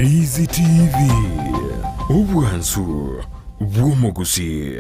Ndizi TV Ubwansu Gusii.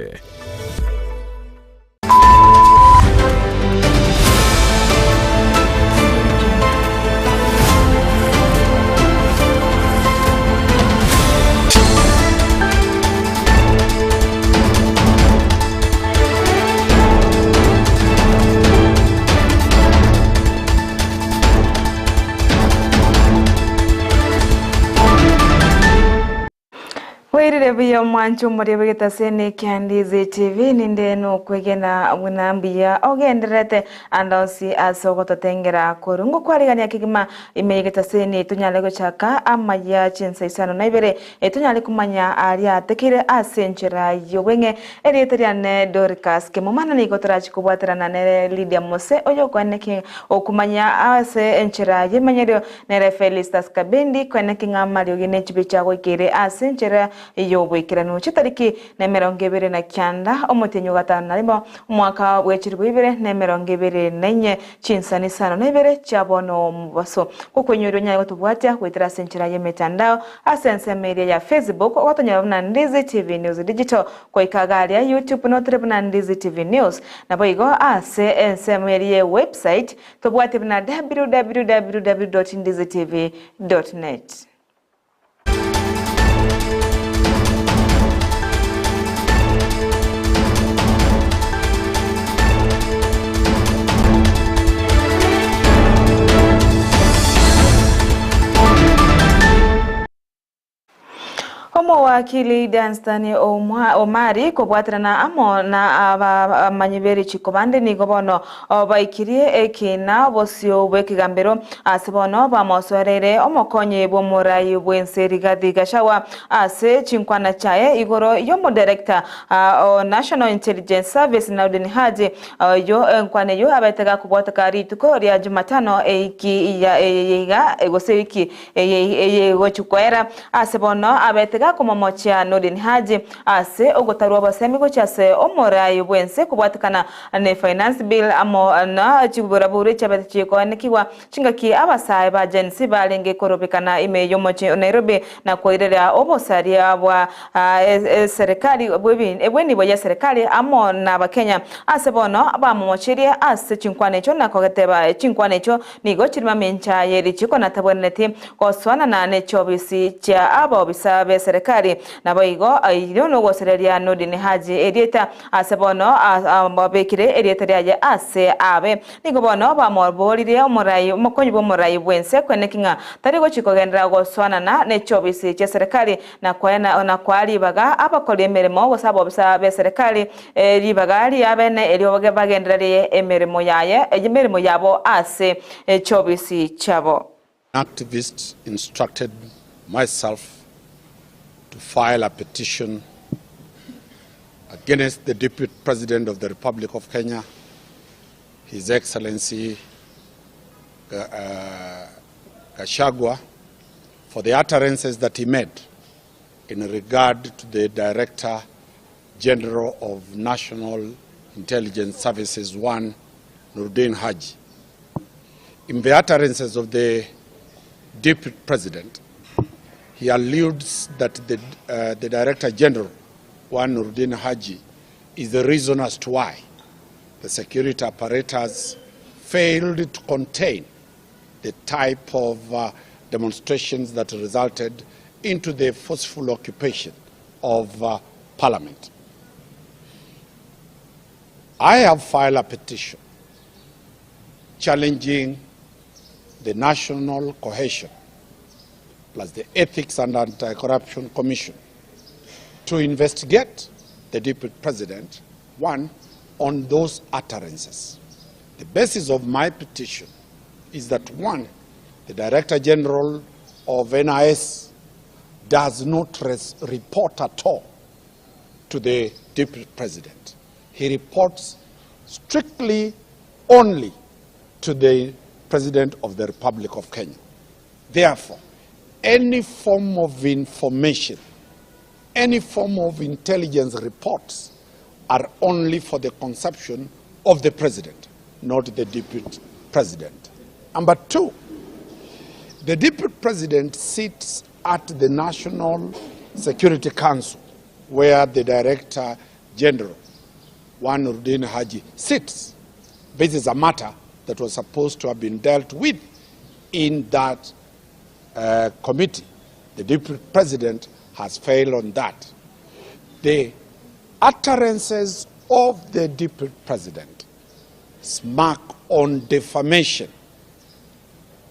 Biyo mwanchu muriwe gitasene Ndizi TV ninde no kwegena munambiya ogenderete andosi asogototengera kurungu kwariganya kigima imeye gitasene tunyale gochaka AMAYIA CHINSA ISANO na IBERE tunyale kumanya ari atekire asenchera yobenge eriteriane DORCAS KEMUMA ni gotrachi kubwaterana ne LYDIA MOSE oyo kwaneke okumanya ase enchera yemenyerio ne Felister Kabendi kwaneke ngamario gine chibicha gwikire asenchera wikirano chitariki na 29 omutenyo gatano narimo umwaka w'ekirwa 2024 CHINSA n'ISANO na IBERE chabono mubaso kukwenyoro nyayo tubwatya kwitira senchira yemetandao asense media ya Facebook watonyera na Ndizi TV News Digital kwa ikagalia YouTube no trebuna Ndizi TV News na boigo ase ense media website tubwate na www.ndizitv.net. Wakili Danstani Omari kubwatirana amo na manyiberi chikobande ni gobono baikirie ekina bosio bwekigambero asibono bamoswerere omokonye bomorayi bwenseri gathigashwa ase chinkwana chae igoro yomo director National Intelligence Service na udeni haji yo nkwane yo abatega kubwataka rituko ria Jumatano eiki ya eiga egoseki gochukwera asibono abatega kumomochia nodin haji ase ogotarwa basemigo chase omorayi bwense kubwatikana ne finance bill amo na chiburabure chabatichiko nikiwa chingaki abasaye ba agency balenge korobekana imeyo moche Nairobi na koirera obosaria bwa serikali ebweni boya serikali amo na bakenya ase bono abamomochirie ase chinkwanecho na kogeteba chinkwanecho nigo chirima mencha yeri chiko na taboneti koswana na necho bisi cha abo bisabe serikali na boigo irono gosereria nodini haji edieta asebono ababekire edieta ya ase abe nigo bono bamorborire omorayi mokonyi bomorayi bwense kwenekinga tarigo chikogendera goswana na nechobisi cha serikali na kwena na kwali baga abakoli emeremo gosabo bisabe serikali ribagali abene erioge bagenderere emeremo yaye emeremo yabo ase chobisi chabo. Activists instructed myself to file a petition against the Deputy President of the Republic of Kenya, His Excellency Gachagua, for the utterances that he made in regard to the Director General of National Intelligence Services, one, Nuruddin Haji. In the utterances of the Deputy President, he alludes that the Director General, one Nuruddin Haji, is the reason as to why the security apparatus failed to contain the type of demonstrations that resulted into the forceful occupation of Parliament. I have filed a petition challenging the national cohesion plus the Ethics and Anti-Corruption Commission to investigate the Deputy President, one, on those utterances. The basis of my petition is that, one, the Director General of NIS does not report at all to the Deputy President. He reports strictly only to the President of the Republic of Kenya. Therefore, any form of information, any form of intelligence reports are only for the consumption of the President, not the Deputy President. Number two, the Deputy President sits at the National Security Council, where the Director General, Nuruddin Haji, sits. This is a matter that was supposed to have been dealt with in that committee. The Deputy President has failed on that. The utterances of the Deputy President smack on defamation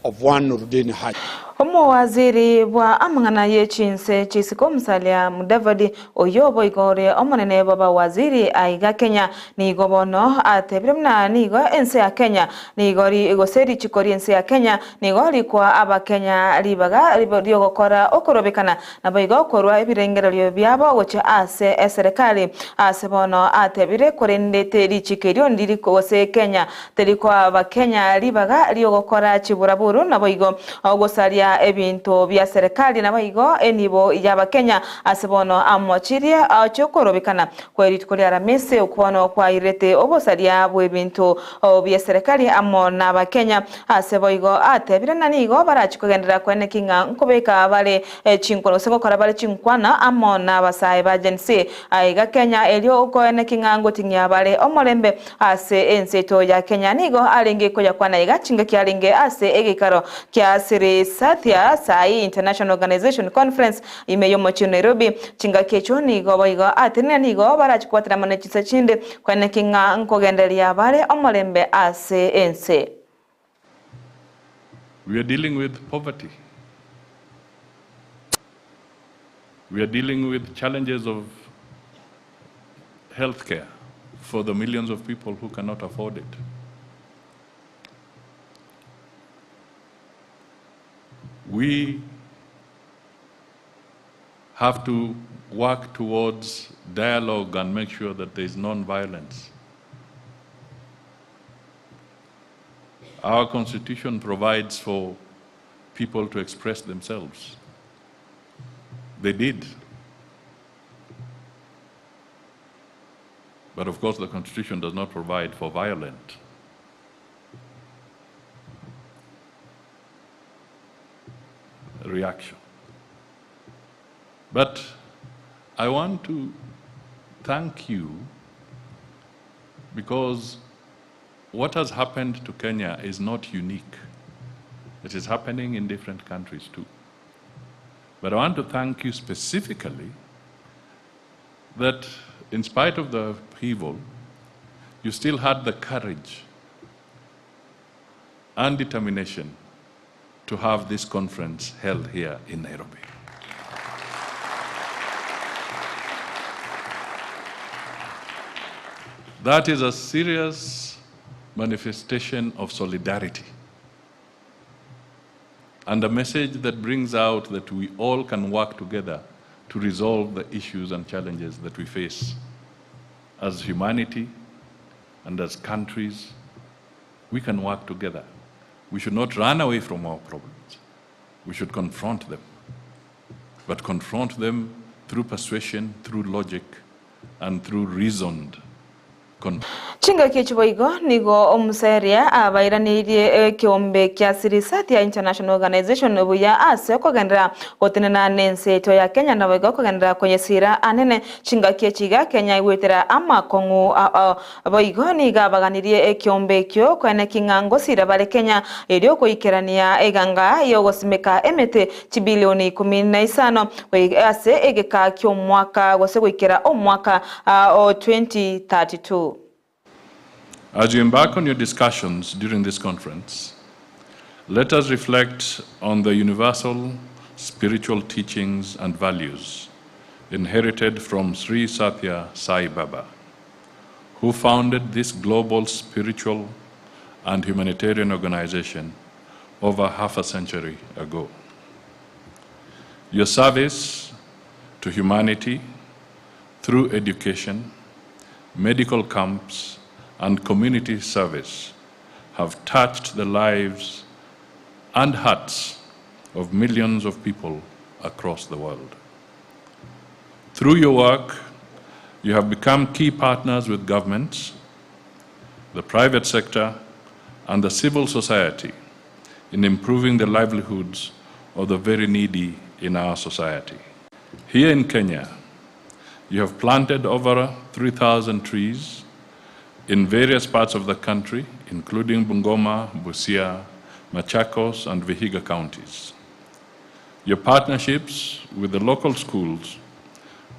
of Nuruddin Haji. Omo waziri wa amangana ye CHINSA chisiko msalia Mudavadi oyobo igore omonene baba waziri aiga Kenya ni gobono atebrimna ni go ense ya Kenya ni gori igoseri chikori ense ya Kenya ni gori kwa aba Kenya libaga libodio gokora okorobekana na boigo korwa ebirengero lyo byabo goche ase serikali asebono atebire korendete lichikerio ndiri kose Kenya teliko aba Kenya libaga lyo gokora chiburaburu na boigo ogosalia ebintu bya serikali na baigo enibo yaba Kenya asebono amochirie achokorobikana kweritiko lya ramese ukwono kwa irete obosalia bwebintu bya serikali amo na ba Kenya aseboigo atebire nanigo barachikogendera kwene kinga nkobeka bale chinkono sego kora bale chinkwana amo na basaye ba agency aiga Kenya elio kwene kinga ngotinya bale omolembe ase enseto ya Kenya nigo alenge koja kwana iga chinga kyalinge ase egikaro kya siri Sathia Sai International Organization Conference imeyomo chi Nairobi chinga kecho nigo boigo atene nigo barachikwatira manechisa chinde kwene kinga nkogendelia bale omolembe ase ense. We are dealing with poverty. We are dealing with challenges of healthcare for the millions of people who cannot afford it. We have to work towards dialogue and make sure that there is non-violence. Our Constitution provides for people to express themselves. They did. But of course, the Constitution does not provide for violent reaction. But I want to thank you because what has happened to Kenya is not unique. It is happening in different countries too. But I want to thank you specifically that in spite of the upheaval, you still had the courage and determination to have this conference held here in Nairobi. That is a serious manifestation of solidarity and a message that brings out that we all can work together to resolve the issues and challenges that we face. As humanity and as countries, we can work together. We should not run away from our problems. We should confront them, but confront them through persuasion, through logic, and through reasoned Chinga kichiboigo nigo omuseria abairanirie kiombe kya siri Sathia International Organization obuya ase kogendera gotenena nense to ya Kenya na boigo kogendera kwenye sira anene chinga kichiga Kenya iwetera amakongu boigo niga baganirie kiombe kyo kwene kingango sira bale Kenya elio koikerania eganga yogosimeka emete chibilioni 15 ase egeka kyo mwaka gose goikera omwaka 2032. As you embark on your discussions during this conference, let us reflect on the universal spiritual teachings and values inherited from Sri Sathya Sai Baba, who founded this global spiritual and humanitarian organization over half a century ago. Your service to humanity through education, medical camps, and community service have touched the lives and hearts of millions of people across the world. Through your work, you have become key partners with governments, the private sector, and the civil society in improving the livelihoods of the very needy in our society. Here in Kenya, you have planted over 3,000 trees in various parts of the country, including Bungoma, Busia, Machakos, and Vihiga counties. Your partnerships with the local schools,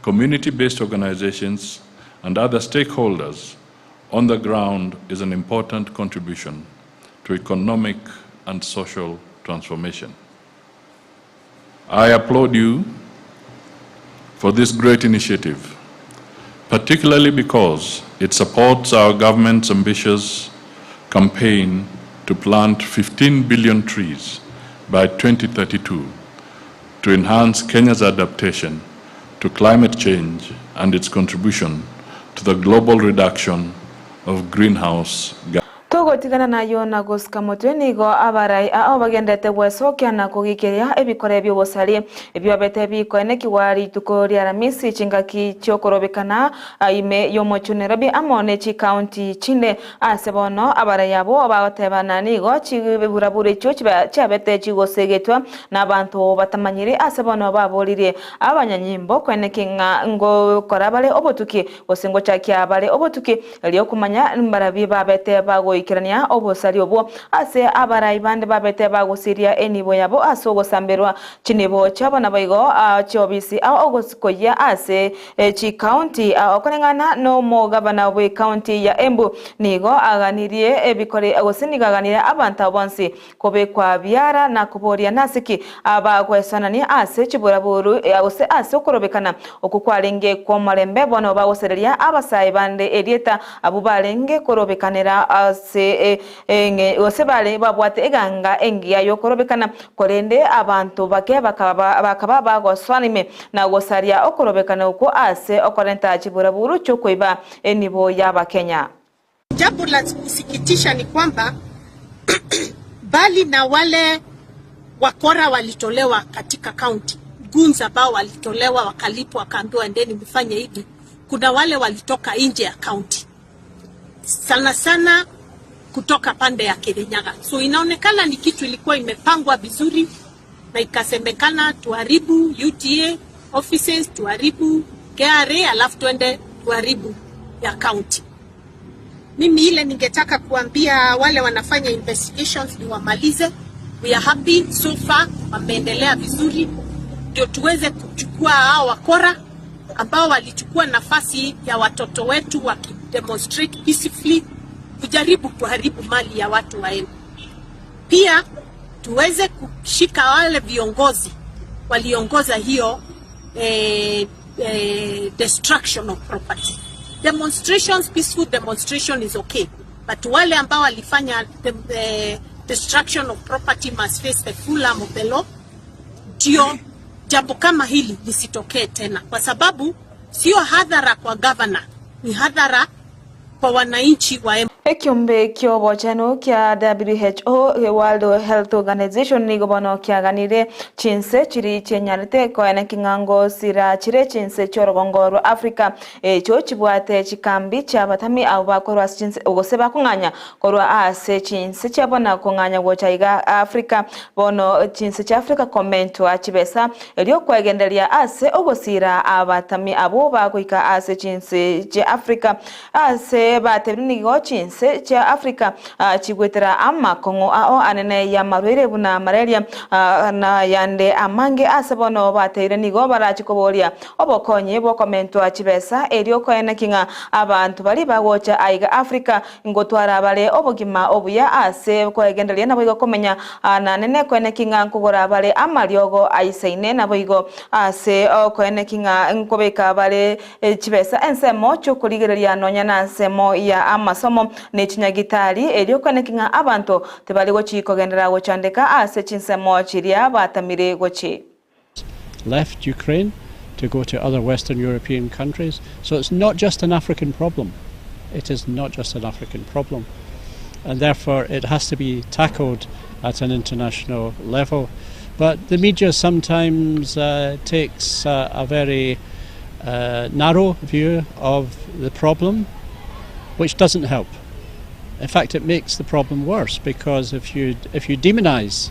community-based organizations, and other stakeholders on the ground is an important contribution to economic and social transformation. I applaud you for this great initiative, particularly because it supports our government's ambitious campaign to plant 15 billion trees by 2032 to enhance Kenya's adaptation to climate change and its contribution to the global reduction of greenhouse gas. Tugotigana nayo na gusika mutwe nigo abarai ao bagendete bwesokia na kugikiria ebikore by'obusari ebyobete bikoene kiwari tukori aramisi chingaki cyokorobekana ime yomochunero bi amone chi county chine asebono abarai abo batebana nigo chiburabure cyo cyabete chigosegetwa n'abantu batamanyire asebono babolire abanyanyimbo kwene kinga ngo korabale obotuki osingo chakia bale obotuki liyo kumanya mbarabi babete bago kirania obosari obo ase abarai bande babete bagusiria enibo yabo asogo samberwa chinebo chabona baigo chobisi ogosikoya ase chi county okonengana no mo gabana we county ya Embu nigo aganirie ebikore agosinigaganira abantu bonsi kobe kwa biara na kuboria nasiki abagwesanani ase chiburaburu ose ase okorobekana okukwarenge kwa marembe bono bagosereria abasai bande edieta abubalenge korobekanira ase osebale babwate eganga engia yokorobekana korende abantu bake bakaba bagoswanime na gosaria okorobekana uko ase okorenta chiburaburu chokoiba enibo yaba Kenya. Jambo la kusikitisha ni kwamba bali na wale wakora walitolewa katika county, goons ambao walitolewa wakalipwa wakaambiwa ndeni mfanye hivi, kuna wale walitoka nje ya county. Sana sana kutoka pande ya Kirinyaga. So inaonekana ni kitu ilikuwa imepangwa vizuri na ikasemekana tuharibu UTA offices, tuharibu KRA, alafu tuende tuharibu ya county. Mimi ile ningetaka kuambia wale wanafanya investigations ni wamalize. We are happy so far, wameendelea vizuri ndio tuweze kuchukua hao wakora ambao walichukua nafasi ya watoto wetu wakidemonstrate peacefully kujaribu kuharibu mali ya watu wa Embu. Pia tuweze kushika wale viongozi waliongoza hiyo destruction of property. Demonstrations, peaceful demonstration is okay, but wale ambao walifanya destruction of property must face the full arm of the law. Ndio jambo kama hili lisitokee tena, kwa sababu sio hadhara kwa governor, ni hadhara kwa wananchi wa Embu. Ekiombe kyobo chano kia WHO World Health Organization nigobono kia ganire chinse chiri chenyarite ko ena kingango sira chire chinse chorogongoro Africa echo chibwate chikambi chabatami abo bakorwa chinse ogoseba kunganya korwa ase chinse chabona kunganya gochaiga Africa bono chinse cha Africa komento achibesa elio kwegendelia ase ogosira abatami abo bakoika ase chinse cha Africa ase batebni go chinse cha Africa chigwetera amakongo ao anene ya marwere buna malaria na yande amange asebono bateire nigo barachikoboria obokonye bo komento achibesa elio koena kinga abantu bali bagocha aiga Africa ngotwara bale obogima obuya ase kwegendelia nabo igo komenya nanene koena kinga nkugora bale amariogo aisaine nabo igo ase koena kinga nkobeka bale chibesa ensemo chokoligereria nonya na nsemo ya amasomo nechinyagitari elio konekinga abantu tebali gochi kogendera gochandeka ase chinsemo chiria batamire gochi left Ukraine to go to other Western European countries. So it's not just an African problem. It is not just an African problem, and therefore it has to be tackled at an international level. But the media sometimes takes a very narrow view of the problem, which doesn't help. In fact, it makes the problem worse, because if you demonize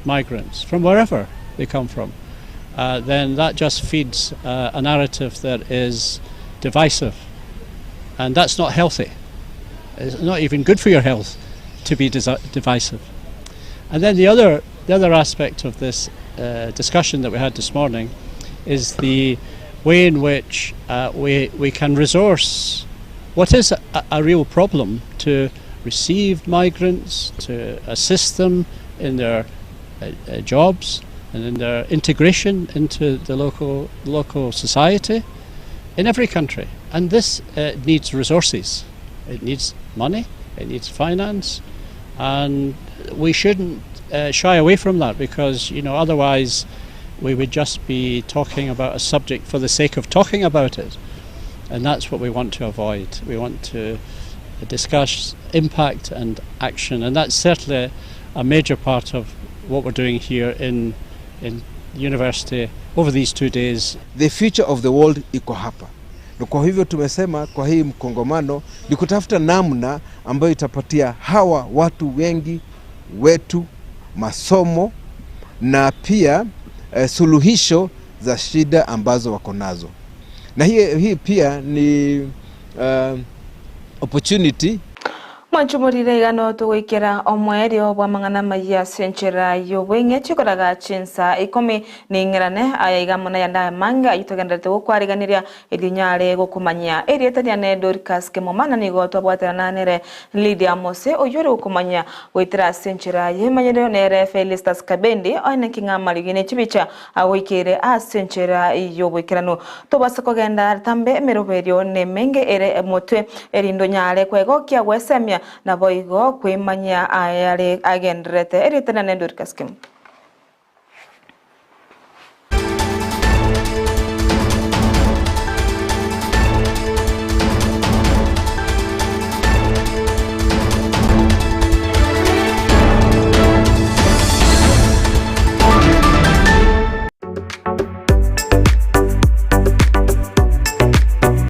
migrants from wherever they come from, then that just feeds a narrative that is divisive, and that's not healthy. It's not even good for your health to be divisive. And then the other aspect of this discussion that we had this morning is the way in which we can resource what is a real problem to receive migrants, to assist them in their jobs and in their integration into the local society in every country. And this needs resources. It needs money, it needs finance, and we shouldn't shy away from that, because otherwise we would just be talking about a subject for the sake of talking about it, and that's what we want to avoid. We want to discuss impact and action, and that's certainly a major part of what we're doing here in university over these 2 days. The future of the world iko hapa. Na kwa hivyo tumesema kwa hii mkongomano ni kutafuta namna ambayo itapatia hawa watu wengi wetu masomo na pia suluhisho za shida ambazo wako nazo. Na hii pia ni opportunity. Mwanchumurire igano tugoikera omweri obwa mang'ana maya senchera yobwenge chikoraga CHINSA 10 ningerane aya igamona yanda manga itogenderete gukwariganiria irinyare gukumanya erietania ne DORCAS KEMUMA na nigo twabwatana nere LYDIA MOSE oyore gukumanya witira senchera yemanyero nere Felister Kabendi oine kingamarigine chibicha agoikere a senchera yobwekirano tobasa kogenda tambe meroberio ne menge ere motwe erindo nyare kwego kya gwesemia na boigo kwimanya ayare agendrete eritana ne DORCAS KEMUMA.